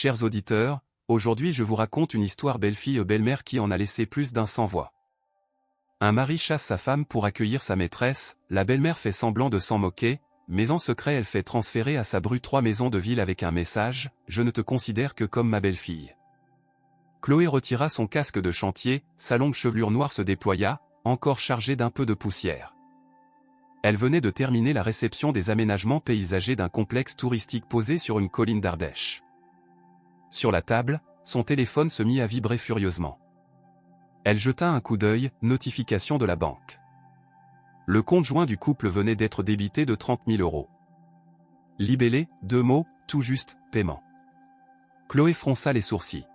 Chers auditeurs, aujourd'hui je vous raconte une histoire belle-fille-belle-mère qui en a laissé plus d'un sans voix. Un mari chasse sa femme pour accueillir sa maîtresse, la belle-mère fait semblant de s'en moquer, mais en secret elle fait transférer à sa bru 3 maisons de ville avec un message « Je ne te considère que comme ma belle-fille ». Chloé retira son casque de chantier, sa longue chevelure noire se déploya, encore chargée d'un peu de poussière. Elle venait de terminer la réception des aménagements paysagers d'un complexe touristique posé sur une colline d'Ardèche. Sur la table, son téléphone se mit à vibrer furieusement. Elle jeta un coup d'œil, notification de la banque. Le compte joint du couple venait d'être débité de 30 000 €. Libellé, 2 mots, tout juste, paiement. Chloé fronça les sourcils.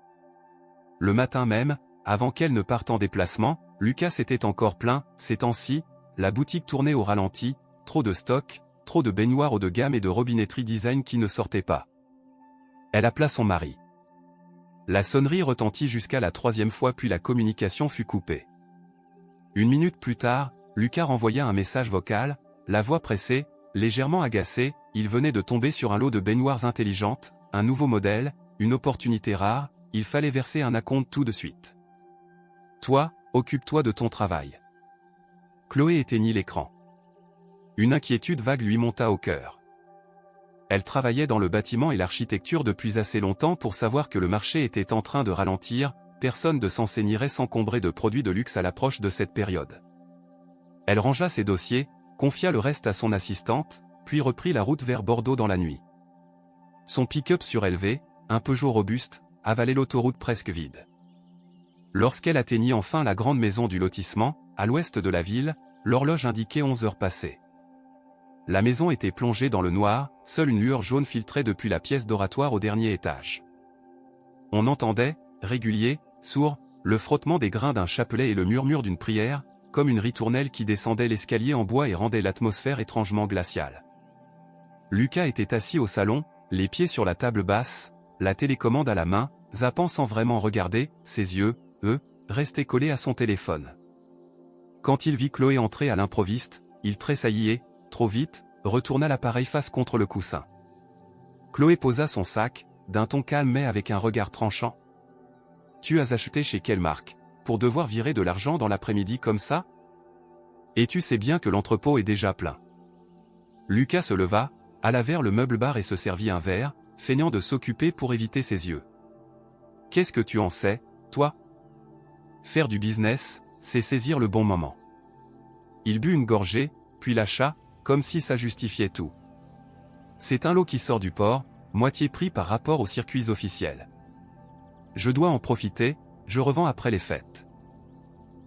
Le matin même, avant qu'elle ne parte en déplacement, Lucas était encore plein, ces temps-ci, la boutique tournait au ralenti, trop de stock, trop de baignoires haut de gamme et de robinetterie design qui ne sortaient pas. Elle appela son mari. La sonnerie retentit jusqu'à la 3e fois puis la communication fut coupée. 1 minute plus tard, Lucas renvoya un message vocal, la voix pressée, légèrement agacée, il venait de tomber sur un lot de baignoires intelligentes, un nouveau modèle, une opportunité rare, il fallait verser un acompte tout de suite. Toi, occupe-toi de ton travail. Chloé éteignit l'écran. Une inquiétude vague lui monta au cœur. Elle travaillait dans le bâtiment et l'architecture depuis assez longtemps pour savoir que le marché était en train de ralentir, personne ne s'enseignerait s'encombrer de produits de luxe à l'approche de cette période. Elle rangea ses dossiers, confia le reste à son assistante, puis reprit la route vers Bordeaux dans la nuit. Son pick-up surélevé, un Peugeot robuste, avalait l'autoroute presque vide. Lorsqu'elle atteignit enfin la grande maison du lotissement, à l'ouest de la ville, l'horloge indiquait 11 heures passées. La maison était plongée dans le noir, seule une lueur jaune filtrait depuis la pièce d'oratoire au dernier étage. On entendait, régulier, sourd, le frottement des grains d'un chapelet et le murmure d'une prière, comme une ritournelle qui descendait l'escalier en bois et rendait l'atmosphère étrangement glaciale. Lucas était assis au salon, les pieds sur la table basse, la télécommande à la main, zappant sans vraiment regarder, ses yeux, eux, restaient collés à son téléphone. Quand il vit Chloé entrer à l'improviste, il tressaillit et, trop vite, retourna l'appareil face contre le coussin. Chloé posa son sac, d'un ton calme mais avec un regard tranchant. « Tu as acheté chez quelle marque, pour devoir virer de l'argent dans l'après-midi comme ça? Et tu sais bien que l'entrepôt est déjà plein. » Lucas se leva, alla vers le meuble-bar et se servit un verre, feignant de s'occuper pour éviter ses yeux. « Qu'est-ce que tu en sais, toi? Faire du business, c'est saisir le bon moment. » Il but une gorgée, puis lâcha, comme si ça justifiait tout. « C'est un lot qui sort du port, moitié prix par rapport aux circuits officiels. Je dois en profiter, je revends après les fêtes.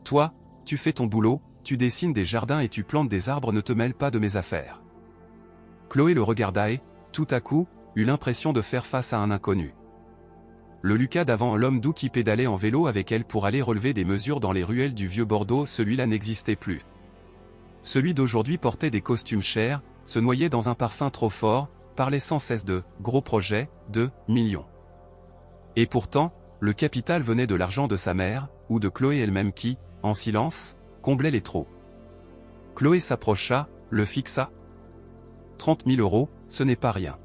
Toi, tu fais ton boulot, tu dessines des jardins et tu plantes des arbres, ne te mêle pas de mes affaires. » Chloé le regarda et, tout à coup, eut l'impression de faire face à un inconnu. Le Lucas d'avant, l'homme doux qui pédalait en vélo avec elle pour aller relever des mesures dans les ruelles du vieux Bordeaux, celui-là n'existait plus. Celui d'aujourd'hui portait des costumes chers, se noyait dans un parfum trop fort, parlait sans cesse de « gros projets », de « millions ». Et pourtant, le capital venait de l'argent de sa mère, ou de Chloé elle-même qui, en silence, comblait les trous. Chloé s'approcha, le fixa. 30 000 €, ce n'est pas rien.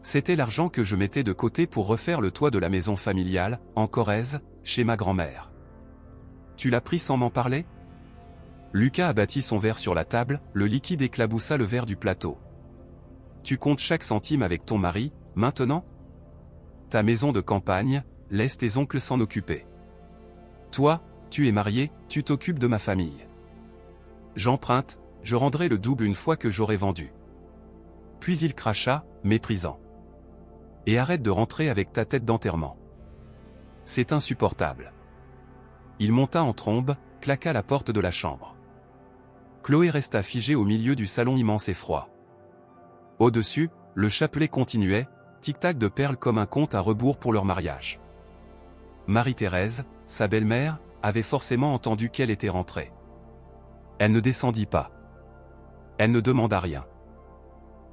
C'était l'argent que je mettais de côté pour refaire le toit de la maison familiale, en Corrèze, chez ma grand-mère. Tu l'as pris sans m'en parler? Lucas abattit son verre sur la table, le liquide éclaboussa le verre du plateau. Tu comptes chaque centime avec ton mari, maintenant? Ta maison de campagne, laisse tes oncles s'en occuper. Toi, tu es marié, tu t'occupes de ma famille. J'emprunte, je rendrai le double une fois que j'aurai vendu. Puis il cracha, méprisant. Et arrête de rentrer avec ta tête d'enterrement. C'est insupportable. Il monta en trombe, claqua la porte de la chambre. Chloé resta figée au milieu du salon immense et froid. Au-dessus, le chapelet continuait, tic-tac de perles comme un compte à rebours pour leur mariage. Marie-Thérèse, sa belle-mère, avait forcément entendu qu'elle était rentrée. Elle ne descendit pas. Elle ne demanda rien.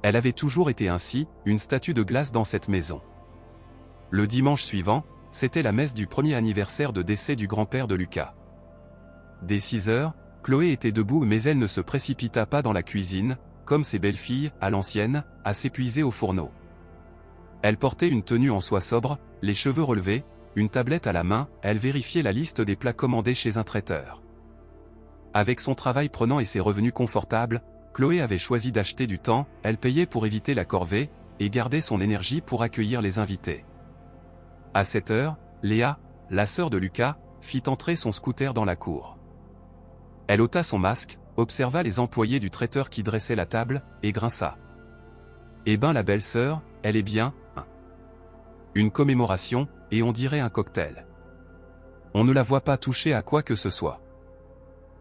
Elle avait toujours été ainsi, une statue de glace dans cette maison. Le dimanche suivant, c'était la messe du premier anniversaire de décès du grand-père de Lucas. Dès 6 heures, Chloé était debout mais elle ne se précipita pas dans la cuisine, comme ses belles-filles, à l'ancienne, à s'épuiser au fourneau. Elle portait une tenue en soie sobre, les cheveux relevés, une tablette à la main, elle vérifiait la liste des plats commandés chez un traiteur. Avec son travail prenant et ses revenus confortables, Chloé avait choisi d'acheter du temps, elle payait pour éviter la corvée, et gardait son énergie pour accueillir les invités. À cette heure, Léa, la sœur de Lucas, fit entrer son scooter dans la cour. Elle ôta son masque, observa les employés du traiteur qui dressaient la table, et grinça. Eh ben la belle-sœur, elle est bien, hein. Une commémoration, et on dirait un cocktail. On ne la voit pas toucher à quoi que ce soit.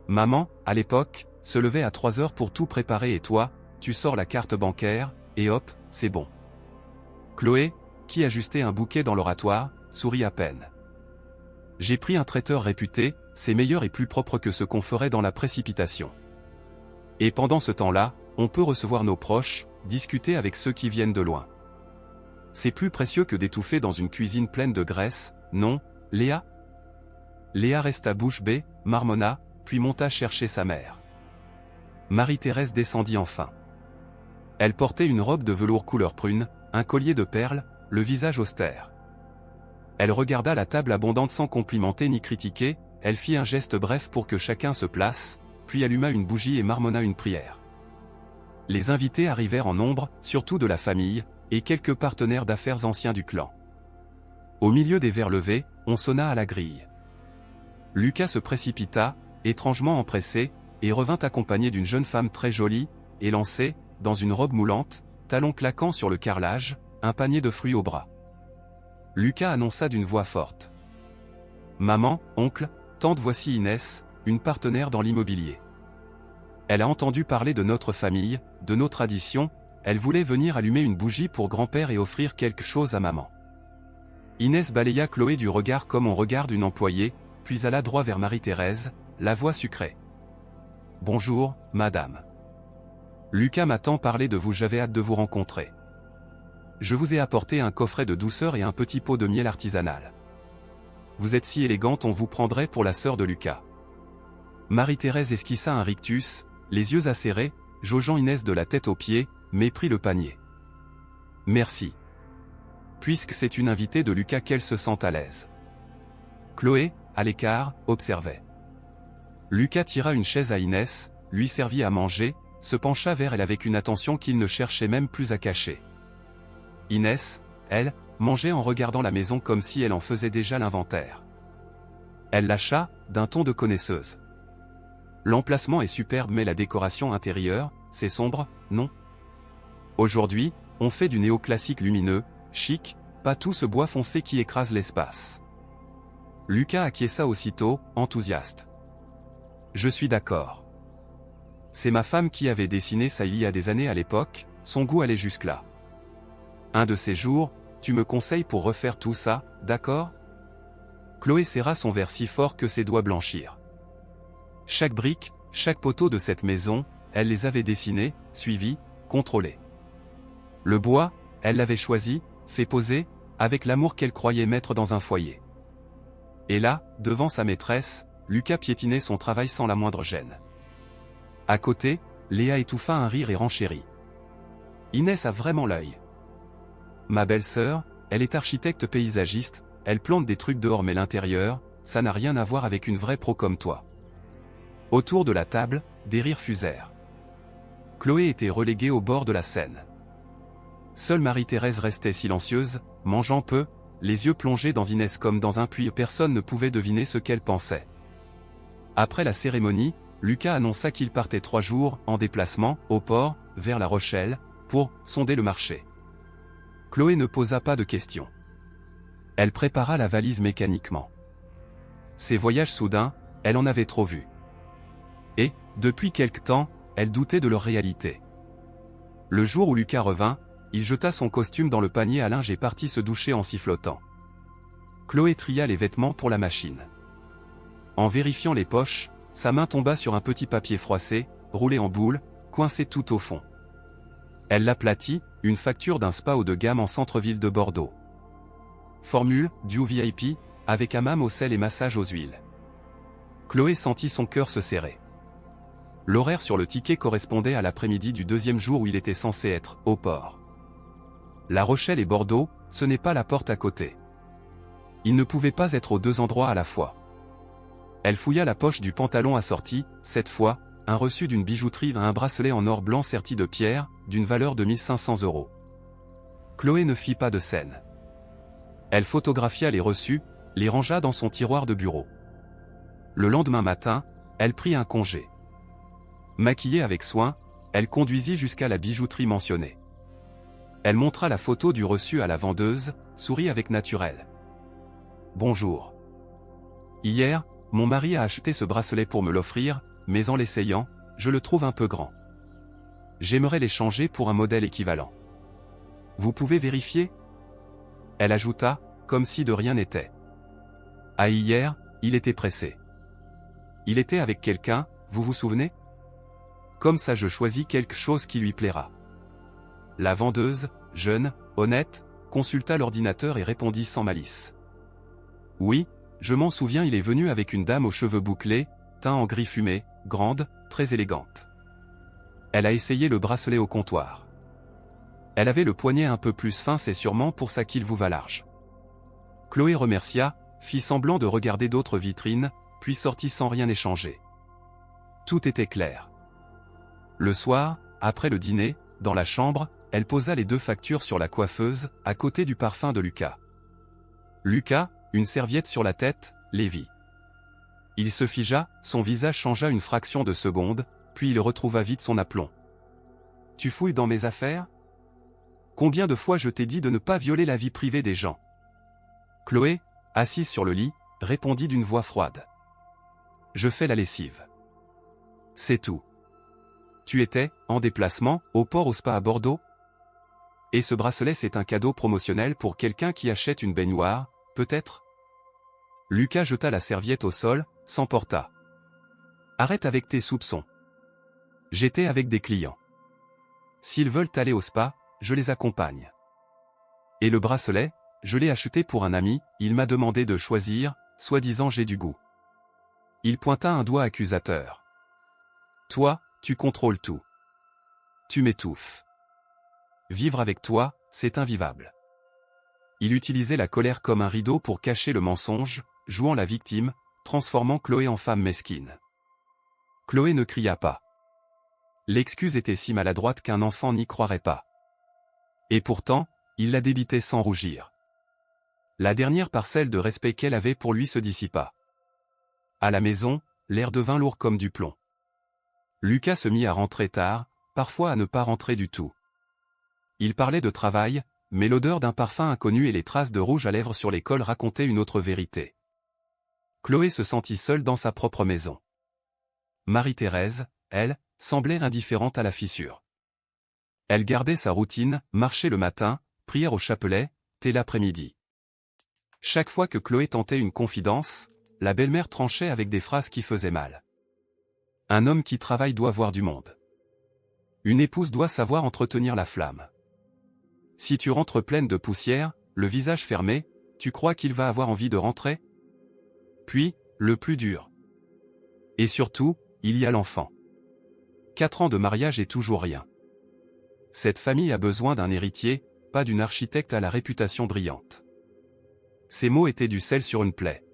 Maman, à l'époque, se levait à 3 heures pour tout préparer et toi, tu sors la carte bancaire, et hop, c'est bon. Chloé, qui ajustait un bouquet dans l'oratoire, sourit à peine. J'ai pris un traiteur réputé, c'est meilleur et plus propre que ce qu'on ferait dans la précipitation. Et pendant ce temps-là, on peut recevoir nos proches, discuter avec ceux qui viennent de loin. C'est plus précieux que d'étouffer dans une cuisine pleine de graisse, non, Léa? Léa resta bouche bée, marmonna, puis monta chercher sa mère. Marie-Thérèse descendit enfin. Elle portait une robe de velours couleur prune, un collier de perles, le visage austère. Elle regarda la table abondante sans complimenter ni critiquer, elle fit un geste bref pour que chacun se place, puis alluma une bougie et marmonna une prière. Les invités arrivèrent en nombre, surtout de la famille, et quelques partenaires d'affaires anciens du clan. Au milieu des verres levés, on sonna à la grille. Lucas se précipita, étrangement empressé, et revint accompagné d'une jeune femme très jolie, élancée, dans une robe moulante, talons claquant sur le carrelage, un panier de fruits au bras. Lucas annonça d'une voix forte. « Maman, oncle, tante, voici Inès, une partenaire dans l'immobilier. Elle a entendu parler de notre famille, de nos traditions, elle voulait venir allumer une bougie pour grand-père et offrir quelque chose à maman. » Inès balaya Chloé du regard comme on regarde une employée, puis alla droit vers Marie-Thérèse, la voix sucrée. « Bonjour, madame. Lucas m'a tant parlé de vous, j'avais hâte de vous rencontrer. Je vous ai apporté un coffret de douceur et un petit pot de miel artisanal. Vous êtes si élégante, on vous prendrait pour la sœur de Lucas. » Marie-Thérèse esquissa un rictus, les yeux acérés, jaugeant Inès de la tête aux pieds, mais prit le panier. « Merci. Puisque c'est une invitée de Lucas, qu'elle se sente à l'aise. » Chloé, à l'écart, observait. Lucas tira une chaise à Inès, lui servit à manger, se pencha vers elle avec une attention qu'il ne cherchait même plus à cacher. Inès, elle, mangeait en regardant la maison comme si elle en faisait déjà l'inventaire. Elle lâcha, d'un ton de connaisseuse. L'emplacement est superbe mais la décoration intérieure, c'est sombre, non? Aujourd'hui, on fait du néoclassique lumineux, chic, pas tout ce bois foncé qui écrase l'espace. Lucas acquiesça aussitôt, enthousiaste. Je suis d'accord. C'est ma femme qui avait dessiné ça il y a des années à l'époque, son goût allait jusque-là. Un de ces jours, tu me conseilles pour refaire tout ça, d'accord? Chloé serra son verre si fort que ses doigts blanchirent. Chaque brique, chaque poteau de cette maison, elle les avait dessinés, suivis, contrôlés. Le bois, elle l'avait choisi, fait poser, avec l'amour qu'elle croyait mettre dans un foyer. Et là, devant sa maîtresse, Lucas piétinait son travail sans la moindre gêne. À côté, Léa étouffa un rire et renchérit. Inès a vraiment l'œil. Ma belle-sœur, elle est architecte paysagiste, elle plante des trucs dehors mais l'intérieur, ça n'a rien à voir avec une vraie pro comme toi. Autour de la table, des rires fusèrent. Chloé était reléguée au bord de la scène. Seule Marie-Thérèse restait silencieuse, mangeant peu, les yeux plongés dans Inès comme dans un puits. Personne ne pouvait deviner ce qu'elle pensait. Après la cérémonie, Lucas annonça qu'il partait 3 jours, en déplacement, au port, vers La Rochelle, pour sonder le marché. Chloé ne posa pas de questions. Elle prépara la valise mécaniquement. Ces voyages soudains, elle en avait trop vu. Et, depuis quelque temps, elle doutait de leur réalité. Le jour où Lucas revint, il jeta son costume dans le panier à linge et partit se doucher en sifflotant. Chloé tria les vêtements pour la machine. En vérifiant les poches, sa main tomba sur un petit papier froissé, roulé en boule, coincé tout au fond. Elle l'aplatit, une facture d'un spa haut de gamme en centre-ville de Bordeaux. Formule, duo VIP, avec hammam au sel et massage aux huiles. Chloé sentit son cœur se serrer. L'horaire sur le ticket correspondait à l'après-midi du 2e jour où il était censé être, au port. La Rochelle et Bordeaux, ce n'est pas la porte à côté. Il ne pouvait pas être aux deux endroits à la fois. Elle fouilla la poche du pantalon assorti, cette fois, un reçu d'une bijouterie, un bracelet en or blanc serti de pierre, d'une valeur de 1500 €. Chloé ne fit pas de scène. Elle photographia les reçus, les rangea dans son tiroir de bureau. Le lendemain matin, elle prit un congé. Maquillée avec soin, elle conduisit jusqu'à la bijouterie mentionnée. Elle montra la photo du reçu à la vendeuse, sourit avec naturel. « Bonjour. Hier, mon mari a acheté ce bracelet pour me l'offrir, mais en l'essayant, je le trouve un peu grand. J'aimerais l'échanger pour un modèle équivalent. Vous pouvez vérifier ?» Elle ajouta, comme si de rien n'était. « Ah, hier, il était pressé. Il était avec quelqu'un, vous vous souvenez? Comme ça je choisis quelque chose qui lui plaira. » La vendeuse, jeune, honnête, consulta l'ordinateur et répondit sans malice. « Oui, je m'en souviens, il est venu avec une dame aux cheveux bouclés, teint en gris fumé, grande, très élégante. Elle a essayé le bracelet au comptoir. Elle avait le poignet un peu plus fin, c'est sûrement pour ça qu'il vous va large. » Chloé remercia, fit semblant de regarder d'autres vitrines, puis sortit sans rien échanger. Tout était clair. Le soir, après le dîner, dans la chambre, elle posa les deux factures sur la coiffeuse, à côté du parfum de Lucas. Lucas, une serviette sur la tête, les vit. Il se figea, son visage changea une fraction de seconde, puis il retrouva vite son aplomb. « Tu fouilles dans mes affaires? Combien de fois je t'ai dit de ne pas violer la vie privée des gens? » Chloé, assise sur le lit, répondit d'une voix froide. « Je fais la lessive. C'est tout. Tu étais, en déplacement, au port au spa à Bordeaux? Et ce bracelet c'est un cadeau promotionnel pour quelqu'un qui achète une baignoire, peut-être? » Lucas jeta la serviette au sol, s'emporta. « Arrête avec tes soupçons. J'étais avec des clients. S'ils veulent aller au spa, je les accompagne. Et le bracelet, je l'ai acheté pour un ami, il m'a demandé de choisir, soi-disant j'ai du goût. » Il pointa un doigt accusateur. « Toi, tu contrôles tout. Tu m'étouffes. Vivre avec toi, c'est invivable. » Il utilisait la colère comme un rideau pour cacher le mensonge, jouant la victime, transformant Chloé en femme mesquine. Chloé ne cria pas. L'excuse était si maladroite qu'un enfant n'y croirait pas. Et pourtant, il la débitait sans rougir. La dernière parcelle de respect qu'elle avait pour lui se dissipa. À la maison, l'air devint lourd comme du plomb. Lucas se mit à rentrer tard, parfois à ne pas rentrer du tout. Il parlait de travail, mais l'odeur d'un parfum inconnu et les traces de rouge à lèvres sur les cols racontaient une autre vérité. Chloé se sentit seule dans sa propre maison. Marie-Thérèse, elle, semblait indifférente à la fissure. Elle gardait sa routine, marchait le matin, prière au chapelet, thé l'après-midi. Chaque fois que Chloé tentait une confidence, la belle-mère tranchait avec des phrases qui faisaient mal. Un homme qui travaille doit voir du monde. Une épouse doit savoir entretenir la flamme. Si tu rentres pleine de poussière, le visage fermé, tu crois qu'il va avoir envie de rentrer? Puis, le plus dur. Et surtout, il y a l'enfant. 4 ans de mariage et toujours rien. Cette famille a besoin d'un héritier, pas d'une architecte à la réputation brillante. Ces mots étaient du sel sur une plaie.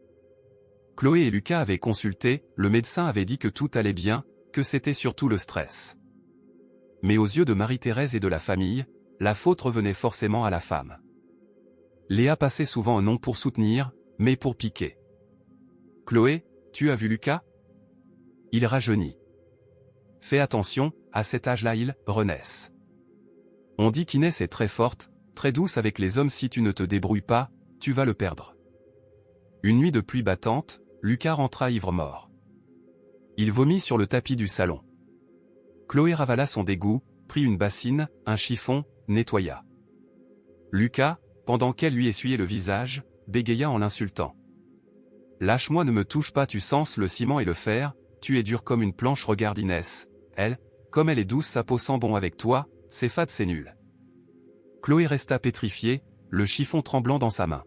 Chloé et Lucas avaient consulté, le médecin avait dit que tout allait bien, que c'était surtout le stress. Mais aux yeux de Marie-Thérèse et de la famille, la faute revenait forcément à la femme. Léa passait souvent un nom pour soutenir, mais pour piquer. « Chloé, tu as vu Lucas? Il rajeunit. Fais attention, à cet âge-là ils renaissent. On dit qu'Inès est très forte, très douce avec les hommes, si tu ne te débrouilles pas, tu vas le perdre. » Une nuit de pluie battante, Lucas rentra ivre-mort. Il vomit sur le tapis du salon. Chloé ravala son dégoût, prit une bassine, un chiffon, nettoya. Lucas, pendant qu'elle lui essuyait le visage, bégaya en l'insultant. « Lâche-moi, ne me touche pas, tu sens le ciment et le fer, tu es dur comme une planche, regarde Inès, elle, comme elle est douce, sa peau sent bon avec toi, c'est fade, c'est nul. » Chloé resta pétrifiée, le chiffon tremblant dans sa main.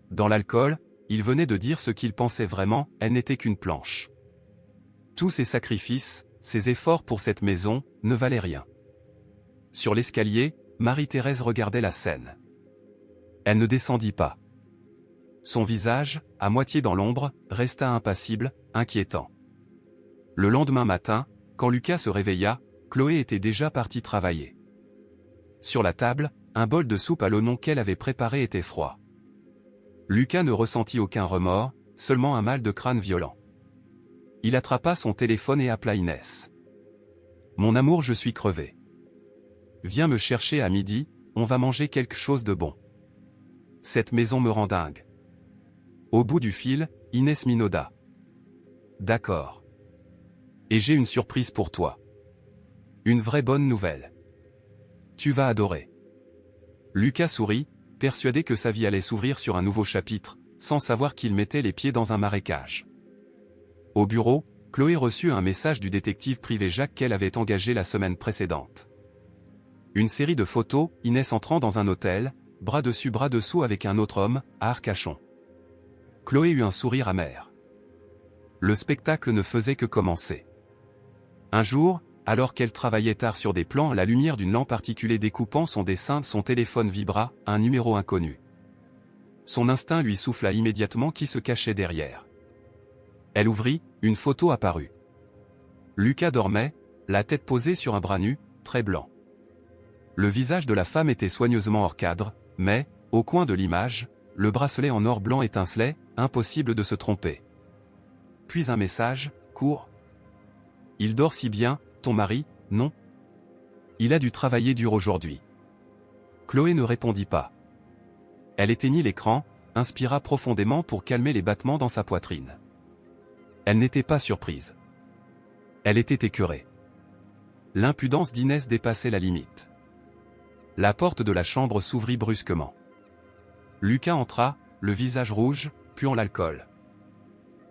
Dans l'alcool, il venait de dire ce qu'il pensait vraiment, elle n'était qu'une planche. Tous ses sacrifices, ses efforts pour cette maison, ne valaient rien. Sur l'escalier, Marie-Thérèse regardait la scène. Elle ne descendit pas. Son visage, à moitié dans l'ombre, resta impassible, inquiétant. Le lendemain matin, quand Lucas se réveilla, Chloé était déjà partie travailler. Sur la table, un bol de soupe à l'oignon qu'elle avait préparé était froid. Lucas ne ressentit aucun remords, seulement un mal de crâne violent. Il attrapa son téléphone et appela Inès. « Mon amour, je suis crevé. Viens me chercher à midi, on va manger quelque chose de bon. Cette maison me rend dingue. » Au bout du fil, Inès minauda. « D'accord. Et j'ai une surprise pour toi. Une vraie bonne nouvelle. Tu vas adorer. » Lucas sourit, persuadé que sa vie allait s'ouvrir sur un nouveau chapitre, sans savoir qu'il mettait les pieds dans un marécage. Au bureau, Chloé reçut un message du détective privé Jacques qu'elle avait engagé la semaine précédente. Une série de photos, Inès entrant dans un hôtel, bras dessus bras dessous avec un autre homme, à Arcachon. Chloé eut un sourire amer. Le spectacle ne faisait que commencer. Un jour, alors qu'elle travaillait tard sur des plans à la lumière d'une lampe articulée découpant son dessin, son téléphone vibra, un numéro inconnu. Son instinct lui souffla immédiatement qui se cachait derrière. Elle ouvrit, une photo apparut. Lucas dormait, la tête posée sur un bras nu, très blanc. Le visage de la femme était soigneusement hors cadre, mais, au coin de l'image, le bracelet en or blanc étincelait, impossible de se tromper. Puis un message, court. « Il dort si bien, ton mari, non ? Il a dû travailler dur aujourd'hui. » Chloé ne répondit pas. Elle éteignit l'écran, inspira profondément pour calmer les battements dans sa poitrine. Elle n'était pas surprise. Elle était écœurée. L'impudence d'Inès dépassait la limite. La porte de la chambre s'ouvrit brusquement. Lucas entra, le visage rouge, puant l'alcool.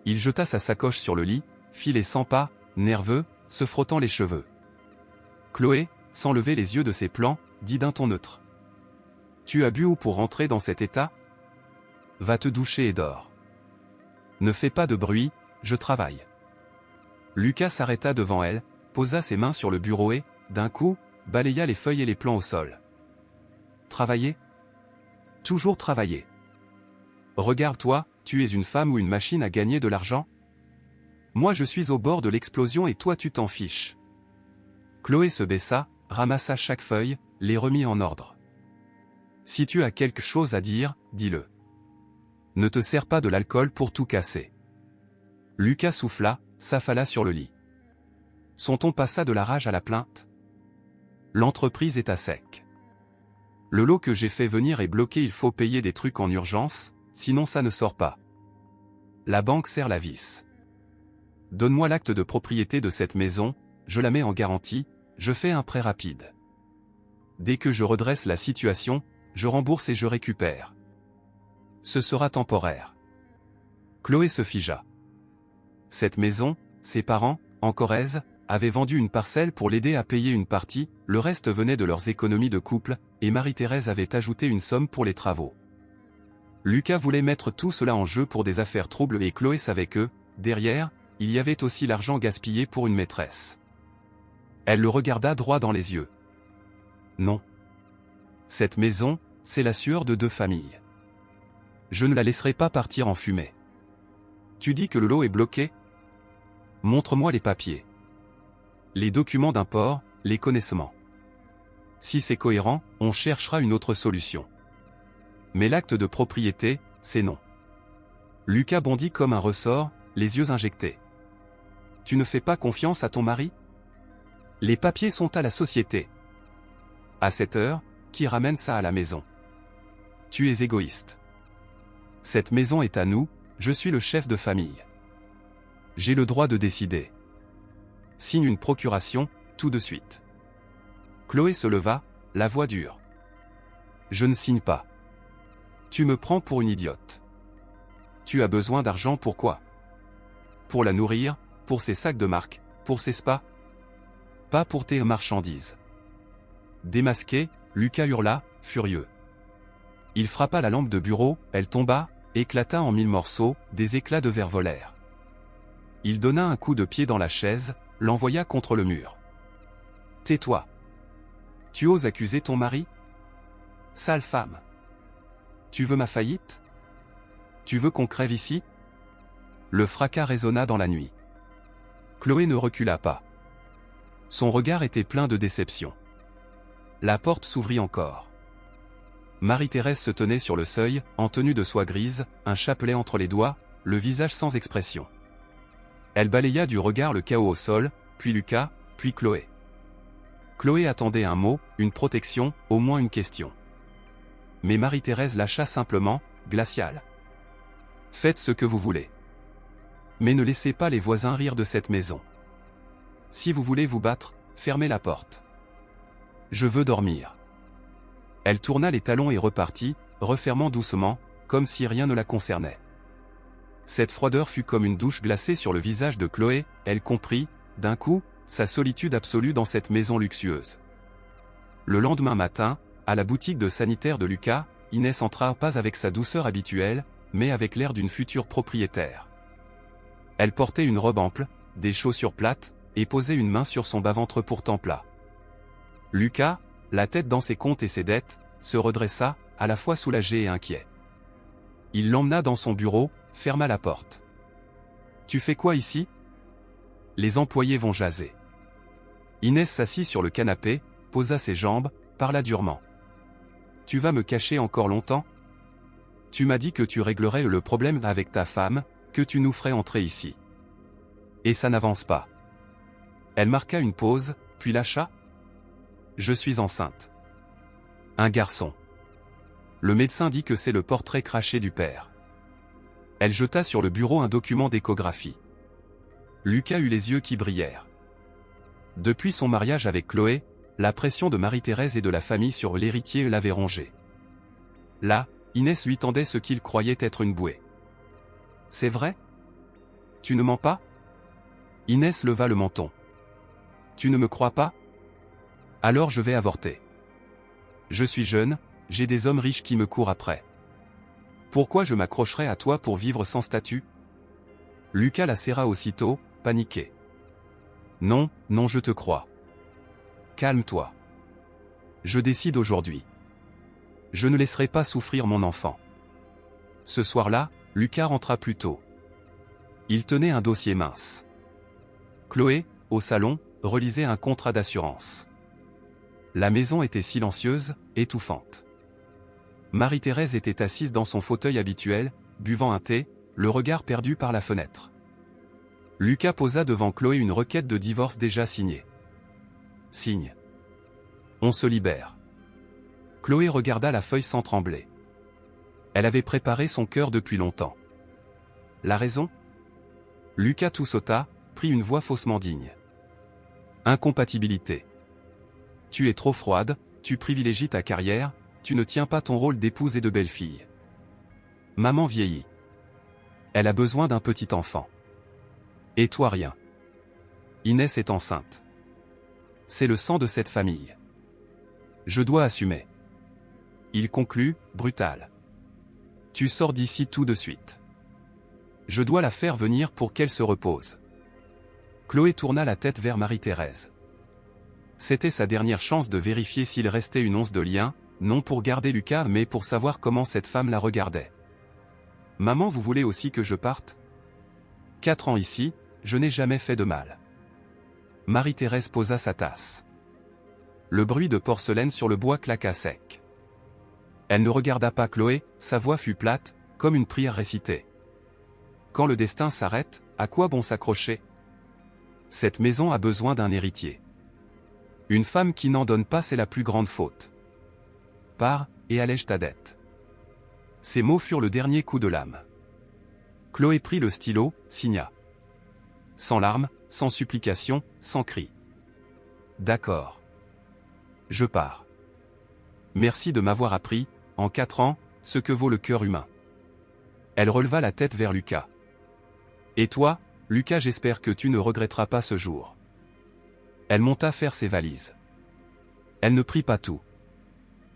Il jeta sa sacoche sur le lit, filait 100 pas, nerveux, se frottant les cheveux. Chloé, sans lever les yeux de ses plans, dit d'un ton neutre. « Tu as bu ou pour rentrer dans cet état ? Va te doucher et dors. Ne fais pas de bruit, je travaille. » Lucas s'arrêta devant elle, posa ses mains sur le bureau et, d'un coup, balaya les feuilles et les plans au sol. « Travailler ? Toujours travailler. Regarde-toi, tu es une femme ou une machine à gagner de l'argent ? Moi je suis au bord de l'explosion et toi tu t'en fiches. » Chloé se baissa, ramassa chaque feuille, les remit en ordre. « Si tu as quelque chose à dire, dis-le. Ne te sers pas de l'alcool pour tout casser. » Lucas souffla, s'affala sur le lit. Son ton passa de la rage à la plainte. « L'entreprise est à sec. Le lot que j'ai fait venir est bloqué, il faut payer des trucs en urgence, sinon ça ne sort pas. La banque serre la vis. Donne-moi l'acte de propriété de cette maison, je la mets en garantie, je fais un prêt rapide. Dès que je redresse la situation, je rembourse et je récupère. Ce sera temporaire. » Chloé se figea. Cette maison, ses parents, en Corrèze, avaient vendu une parcelle pour l'aider à payer une partie, le reste venait de leurs économies de couple, et Marie-Thérèse avait ajouté une somme pour les travaux. Lucas voulait mettre tout cela en jeu pour des affaires troubles et Chloé savait que, derrière, il y avait aussi l'argent gaspillé pour une maîtresse. Elle le regarda droit dans les yeux. « Non. Cette maison, c'est la sueur de 2 familles. Je ne la laisserai pas partir en fumée. Tu dis que le lot est bloqué ? Montre-moi les papiers. Les documents d'import, les connaissements. Si c'est cohérent, on cherchera une autre solution. Mais l'acte de propriété, c'est non. » Lucas bondit comme un ressort, les yeux injectés. « Tu ne fais pas confiance à ton mari ? Les papiers sont à la société. À cette heure, qui ramène ça à la maison ? Tu es égoïste. Cette maison est à nous, je suis le chef de famille. J'ai le droit de décider. Signe une procuration, tout de suite. » Chloé se leva, la voix dure. « Je ne signe pas. Tu me prends pour une idiote. Tu as besoin d'argent pour quoi ? Pour la nourrir, pour ses sacs de marque, pour ses spas ? Pas pour tes marchandises. » Démasqué, Lucas hurla, furieux. Il frappa la lampe de bureau, elle tomba, éclata en 1000 morceaux, des éclats de verre volèrent. Il donna un coup de pied dans la chaise, l'envoya contre le mur. « Tais-toi. Tu oses accuser ton mari ? Sale femme. Tu veux ma faillite? Tu veux qu'on crève ici? Le fracas résonna dans la nuit. Chloé ne recula pas. Son regard était plein de déception. La porte s'ouvrit encore. Marie-Thérèse se tenait sur le seuil, en tenue de soie grise, un chapelet entre les doigts, le visage sans expression. Elle balaya du regard le chaos au sol, puis Lucas, puis Chloé. Chloé attendait un mot, une protection, au moins une question. Mais Marie-Thérèse lâcha simplement, glaciale. Faites ce que vous voulez. Mais ne laissez pas les voisins rire de cette maison. Si vous voulez vous battre, fermez la porte. Je veux dormir. Elle tourna les talons et repartit, refermant doucement, comme si rien ne la concernait. Cette froideur fut comme une douche glacée sur le visage de Chloé, elle comprit, d'un coup, sa solitude absolue dans cette maison luxueuse. Le lendemain matin, à la boutique de sanitaire de Lucas, Inès entra pas avec sa douceur habituelle, mais avec l'air d'une future propriétaire. Elle portait une robe ample, des chaussures plates, et posait une main sur son bas-ventre pourtant plat. Lucas, la tête dans ses comptes et ses dettes, se redressa, à la fois soulagé et inquiet. Il l'emmena dans son bureau, ferma la porte. « Tu fais quoi ici ? Les employés vont jaser. » Inès s'assit sur le canapé, posa ses jambes, parla durement. « Tu vas me cacher encore longtemps ? Tu m'as dit que tu réglerais le problème avec ta femme, que tu nous ferais entrer ici. Et ça n'avance pas. » Elle marqua une pause, puis lâcha. « Je suis enceinte. » Un garçon. Le médecin dit que c'est le portrait craché du père. Elle jeta sur le bureau un document d'échographie. Lucas eut les yeux qui brillèrent. Depuis son mariage avec Chloé, la pression de Marie-Thérèse et de la famille sur l'héritier l'avait rongé. Là, Inès lui tendait ce qu'il croyait être une bouée. « C'est vrai ? Tu ne mens pas ?» Inès leva le menton. « Tu ne me crois pas ? Alors je vais avorter. Je suis jeune, j'ai des hommes riches qui me courent après. Pourquoi je m'accrocherais à toi pour vivre sans statut ?» Lucas la serra aussitôt, paniqué. « Non, non, je te crois. Calme-toi. Je décide aujourd'hui. Je ne laisserai pas souffrir mon enfant. » Ce soir-là, Lucas rentra plus tôt. Il tenait un dossier mince. Chloé, au salon, relisait un contrat d'assurance. La maison était silencieuse, étouffante. Marie-Thérèse était assise dans son fauteuil habituel, buvant un thé, le regard perdu par la fenêtre. Lucas posa devant Chloé une requête de divorce déjà signée. Signe. On se libère. Chloé regarda la feuille sans trembler. Elle avait préparé son cœur depuis longtemps. La raison ? Lucas tout sauta, prit une voix faussement digne. Incompatibilité. Tu es trop froide, tu privilégies ta carrière, tu ne tiens pas ton rôle d'épouse et de belle-fille. Maman vieillit. Elle a besoin d'un petit enfant. Et toi rien. Inès est enceinte. C'est le sang de cette famille. Je dois assumer. Il conclut, brutal. Tu sors d'ici tout de suite. Je dois la faire venir pour qu'elle se repose. Chloé tourna la tête vers Marie-Thérèse. C'était sa dernière chance de vérifier s'il restait une once de lien, non pour garder Lucas mais pour savoir comment cette femme la regardait. « Maman, vous voulez aussi que je parte ? 4 ans ici, je n'ai jamais fait de mal. » Marie-Thérèse posa sa tasse. Le bruit de porcelaine sur le bois claqua sec. Elle ne regarda pas Chloé, sa voix fut plate, comme une prière récitée. Quand le destin s'arrête, à quoi bon s'accrocher ? Cette maison a besoin d'un héritier. Une femme qui n'en donne pas, c'est la plus grande faute. Pars, et allège ta dette. Ces mots furent le dernier coup de lame. Chloé prit le stylo, signa. Sans larmes, sans supplication, sans cri. D'accord. Je pars. Merci de m'avoir appris, en 4 ans, ce que vaut le cœur humain. Elle releva la tête vers Lucas. Et toi, Lucas, j'espère que tu ne regretteras pas ce jour. Elle monta faire ses valises. Elle ne prit pas tout.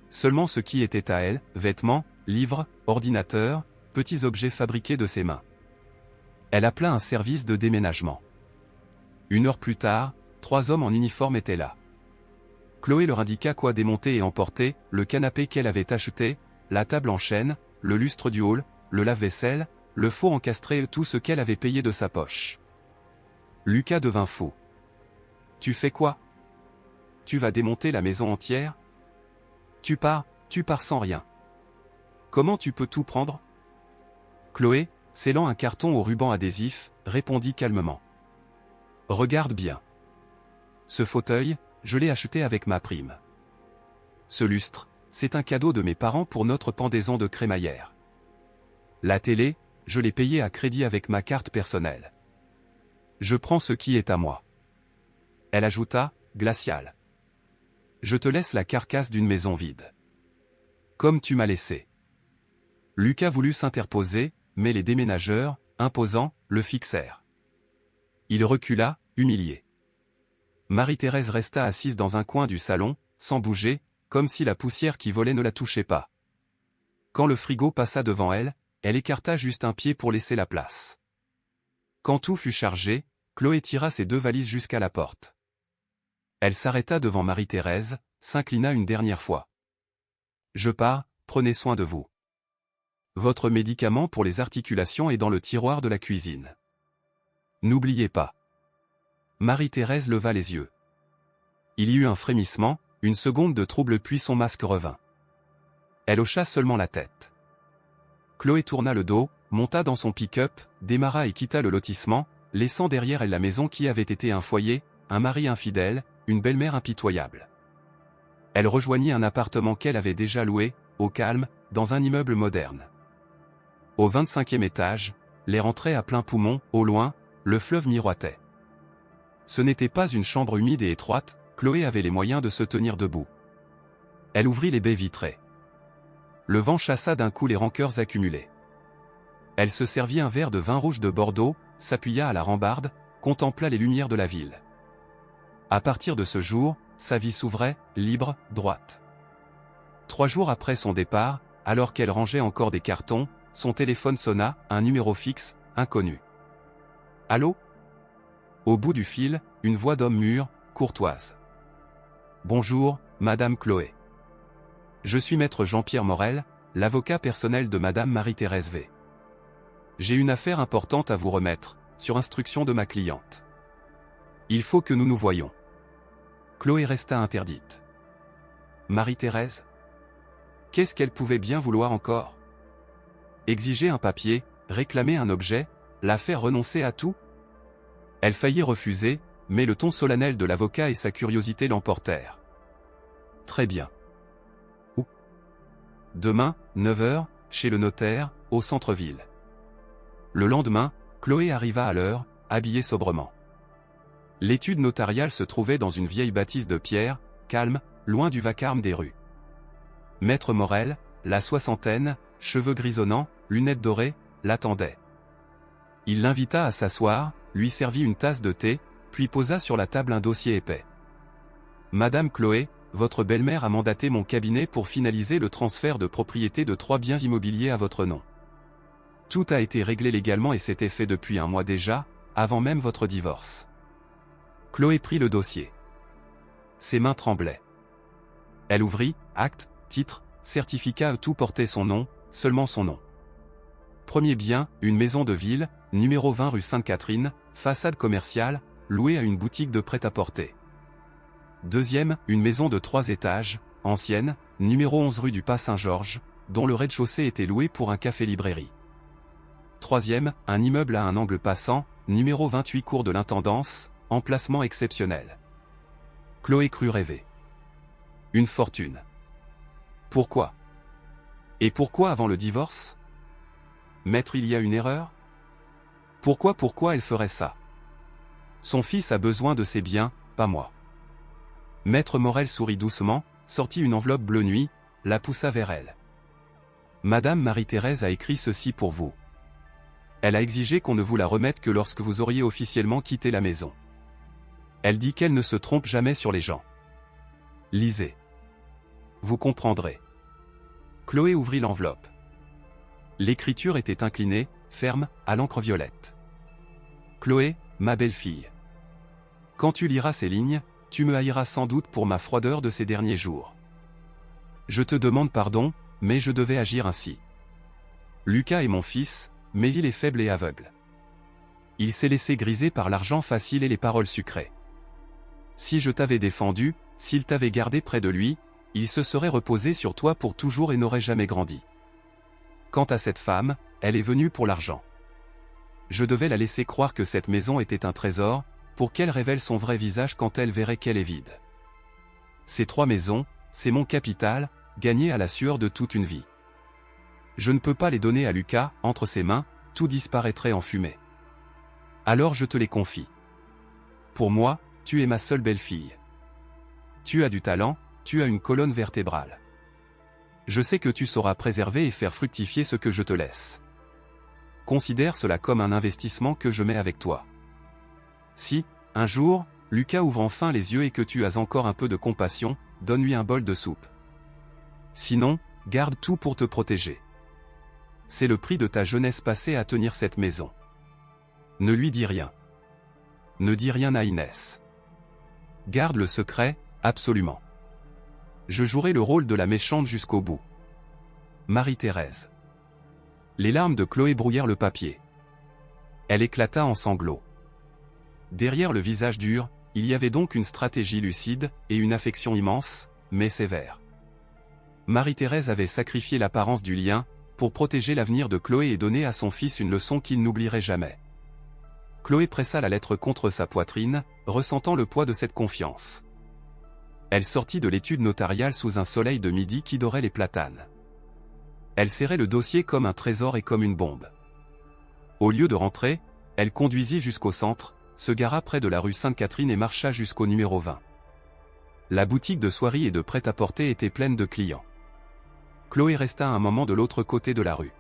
Seulement ce qui était à elle, vêtements, livres, ordinateurs, petits objets fabriqués de ses mains. Elle appela un service de déménagement. 1 heure plus tard, 3 hommes en uniforme étaient là. Chloé leur indiqua quoi démonter et emporter, le canapé qu'elle avait acheté, la table en chêne, le lustre du hall, le lave-vaisselle, le four encastré et tout ce qu'elle avait payé de sa poche. Lucas devint fou. « Tu fais quoi? Tu vas démonter la maison entière? Tu pars sans rien. Comment tu peux tout prendre ?» Chloé, scellant un carton au ruban adhésif, répondit calmement. « Regarde bien. Ce fauteuil, je l'ai acheté avec ma prime. Ce lustre, c'est un cadeau de mes parents pour notre pendaison de crémaillère. La télé, je l'ai payée à crédit avec ma carte personnelle. Je prends ce qui est à moi. » Elle ajouta, glaciale. « Je te laisse la carcasse d'une maison vide. Comme tu m'as laissé. » Lucas voulut s'interposer, mais les déménageurs, imposants, le fixèrent. Il recula, humilié. Marie-Thérèse resta assise dans un coin du salon, sans bouger, comme si la poussière qui volait ne la touchait pas. Quand le frigo passa devant elle, elle écarta juste un pied pour laisser la place. Quand tout fut chargé, Chloé tira ses 2 valises jusqu'à la porte. Elle s'arrêta devant Marie-Thérèse, s'inclina une dernière fois. « Je pars, prenez soin de vous. Votre médicament pour les articulations est dans le tiroir de la cuisine. N'oubliez pas. » Marie-Thérèse leva les yeux. Il y eut un frémissement, une seconde de trouble puis son masque revint. Elle hocha seulement la tête. Chloé tourna le dos, monta dans son pick-up, démarra et quitta le lotissement, laissant derrière elle la maison qui avait été un foyer, un mari infidèle, une belle-mère impitoyable. Elle rejoignit un appartement qu'elle avait déjà loué, au calme, dans un immeuble moderne. Au 25e étage, l'air entrait à plein poumon, au loin, le fleuve miroitait. Ce n'était pas une chambre humide et étroite, Chloé avait les moyens de se tenir debout. Elle ouvrit les baies vitrées. Le vent chassa d'un coup les rancœurs accumulées. Elle se servit un verre de vin rouge de Bordeaux, s'appuya à la rambarde, contempla les lumières de la ville. À partir de ce jour, sa vie s'ouvrait, libre, droite. 3 jours après son départ, alors qu'elle rangeait encore des cartons, son téléphone sonna, un numéro fixe, inconnu. « Allô ?» Au bout du fil, une voix d'homme mûr, courtoise. « Bonjour, Madame Chloé. Je suis maître Jean-Pierre Morel, l'avocat personnel de Madame Marie-Thérèse V. J'ai une affaire importante à vous remettre, sur instruction de ma cliente. Il faut que nous nous voyions. » Chloé resta interdite. Marie-Thérèse? Qu'est-ce qu'elle pouvait bien vouloir encore? Exiger un papier, réclamer un objet, la faire renoncer à tout? Elle faillit refuser, mais le ton solennel de l'avocat et sa curiosité l'emportèrent. Très bien. Où? Demain, 9 h, chez le notaire, au centre-ville. Le lendemain, Chloé arriva à l'heure, habillée sobrement. L'étude notariale se trouvait dans une vieille bâtisse de pierre, calme, loin du vacarme des rues. Maître Morel, la soixantaine, cheveux grisonnants, lunettes dorées, l'attendait. Il l'invita à s'asseoir, lui servit une tasse de thé, puis posa sur la table un dossier épais. « Madame Chloé, votre belle-mère a mandaté mon cabinet pour finaliser le transfert de propriété de 3 biens immobiliers à votre nom. Tout a été réglé légalement et s'était fait depuis 1 mois déjà, avant même votre divorce. » Chloé prit le dossier. Ses mains tremblaient. Elle ouvrit, acte, titre, certificat, tout portait son nom, seulement son nom. Premier bien, une maison de ville, numéro 20 rue Sainte-Catherine, façade commerciale, louée à une boutique de prêt-à-porter. Deuxième, une maison de 3 étages, ancienne, numéro 11 rue du Pas Saint-Georges, dont le rez-de-chaussée était loué pour un café-librairie. Troisième, un immeuble à un angle passant, numéro 28 cours de l'Intendance, emplacement exceptionnel. Chloé crut rêver. Une fortune. Pourquoi? Et pourquoi avant le divorce? Maître, il y a une erreur? Pourquoi elle ferait ça? Son fils a besoin de ses biens, pas moi. Maître Morel sourit doucement, sortit une enveloppe bleu nuit, la poussa vers elle. Madame Marie-Thérèse a écrit ceci pour vous. Elle a exigé qu'on ne vous la remette que lorsque vous auriez officiellement quitté la maison. Elle dit qu'elle ne se trompe jamais sur les gens. Lisez. Vous comprendrez. Chloé ouvrit l'enveloppe. L'écriture était inclinée, ferme, à l'encre violette. Chloé, ma belle-fille. Quand tu liras ces lignes, tu me haïras sans doute pour ma froideur de ces derniers jours. Je te demande pardon, mais je devais agir ainsi. Lucas est mon fils, mais il est faible et aveugle. Il s'est laissé griser par l'argent facile et les paroles sucrées. Si je t'avais défendu, s'il t'avait gardé près de lui, il se serait reposé sur toi pour toujours et n'aurait jamais grandi. Quant à cette femme, elle est venue pour l'argent. Je devais la laisser croire que cette maison était un trésor, pour qu'elle révèle son vrai visage quand elle verrait qu'elle est vide. Ces 3 maisons, c'est mon capital, gagné à la sueur de toute une vie. Je ne peux pas les donner à Lucas, entre ses mains, tout disparaîtrait en fumée. Alors je te les confie. Pour moi, tu es ma seule belle-fille. Tu as du talent, tu as une colonne vertébrale. Je sais que tu sauras préserver et faire fructifier ce que je te laisse. Considère cela comme un investissement que je mets avec toi. Si, un jour, Lucas ouvre enfin les yeux et que tu as encore un peu de compassion, donne-lui un bol de soupe. Sinon, garde tout pour te protéger. C'est le prix de ta jeunesse passée à tenir cette maison. Ne lui dis rien. Ne dis rien à Inès. Garde le secret, absolument. Je jouerai le rôle de la méchante jusqu'au bout. Marie-Thérèse. Les larmes de Chloé brouillèrent le papier. Elle éclata en sanglots. Derrière le visage dur, il y avait donc une stratégie lucide, et une affection immense, mais sévère. Marie-Thérèse avait sacrifié l'apparence du lien, pour protéger l'avenir de Chloé et donner à son fils une leçon qu'il n'oublierait jamais. Chloé pressa la lettre contre sa poitrine, ressentant le poids de cette confiance. Elle sortit de l'étude notariale sous un soleil de midi qui dorait les platanes. Elle serrait le dossier comme un trésor et comme une bombe. Au lieu de rentrer, elle conduisit jusqu'au centre, se gara près de la rue Sainte-Catherine et marcha jusqu'au numéro 20. La boutique de soierie et de prêt-à-porter était pleine de clients. Chloé resta un moment de l'autre côté de la rue.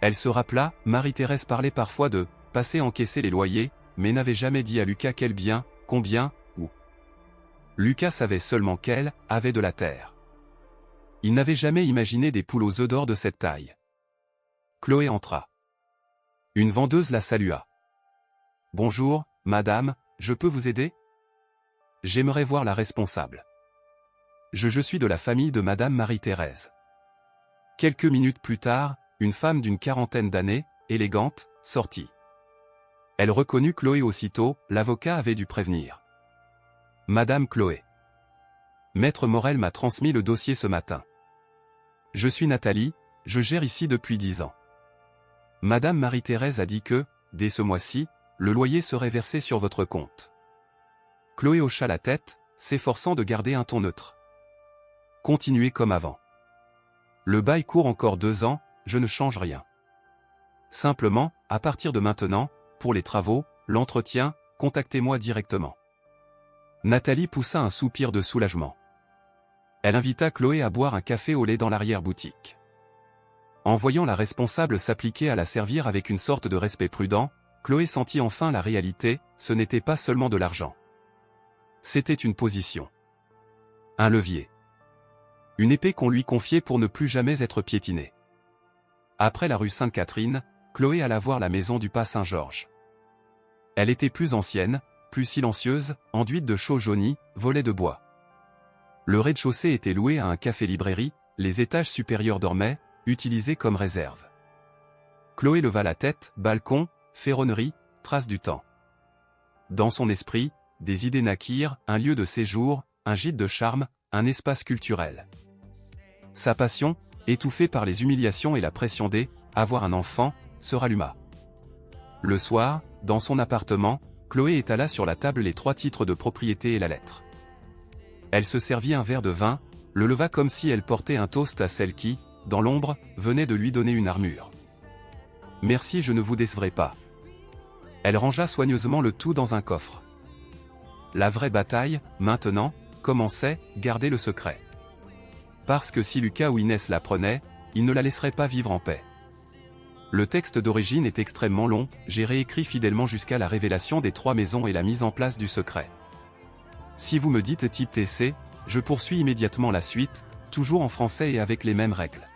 Elle se rappela, Marie-Thérèse parlait parfois de « passer encaisser les loyers », mais n'avait jamais dit à Lucas quel bien, combien, où. Lucas savait seulement qu'elle avait de la terre. Il n'avait jamais imaginé des poules aux œufs d'or de cette taille. Chloé entra. Une vendeuse la salua. « Bonjour, madame, je peux vous aider ? J'aimerais voir la responsable. Je suis de la famille de madame Marie-Thérèse. » Quelques minutes plus tard, une femme d'une 40aine d'années, élégante, sortit. Elle reconnut Chloé aussitôt, l'avocat avait dû prévenir. « Madame Chloé. Maître Morel m'a transmis le dossier ce matin. Je suis Nathalie, je gère ici depuis 10 ans. Madame Marie-Thérèse a dit que, dès ce mois-ci, le loyer serait versé sur votre compte. » Chloé hocha la tête, s'efforçant de garder un ton neutre. « Continuez comme avant. Le bail court encore 2 ans, je ne change rien. Simplement, à partir de maintenant, pour les travaux, l'entretien, contactez-moi directement. » Nathalie poussa un soupir de soulagement. Elle invita Chloé à boire un café au lait dans l'arrière-boutique. En voyant la responsable s'appliquer à la servir avec une sorte de respect prudent, Chloé sentit enfin la réalité, ce n'était pas seulement de l'argent. C'était une position. Un levier. Une épée qu'on lui confiait pour ne plus jamais être piétinée. Après la rue Sainte-Catherine, Chloé alla voir la maison du Pas Saint-Georges. Elle était plus ancienne, plus silencieuse, enduite de chaux jaunis, volets de bois. Le rez-de-chaussée était loué à un café-librairie, les étages supérieurs dormaient, utilisés comme réserve. Chloé leva la tête, balcon, ferronnerie, traces du temps. Dans son esprit, des idées naquirent, un lieu de séjour, un gîte de charme, un espace culturel. Sa passion, étouffée par les humiliations et la pression avoir un enfant, se ralluma. Le soir, dans son appartement, Chloé étala sur la table les 3 titres de propriété et la lettre. Elle se servit un verre de vin, le leva comme si elle portait un toast à celle qui, dans l'ombre, venait de lui donner une armure. « Merci, je ne vous décevrai pas. » Elle rangea soigneusement le tout dans un coffre. La vraie bataille, maintenant, commençait, garder le secret. Parce que si Lucas ou Inès l'apprenaient, ils ne la laisseraient pas vivre en paix. Le texte d'origine est extrêmement long, j'ai réécrit fidèlement jusqu'à la révélation des 3 maisons et la mise en place du secret. Si vous me dites type TC, je poursuis immédiatement la suite, toujours en français et avec les mêmes règles.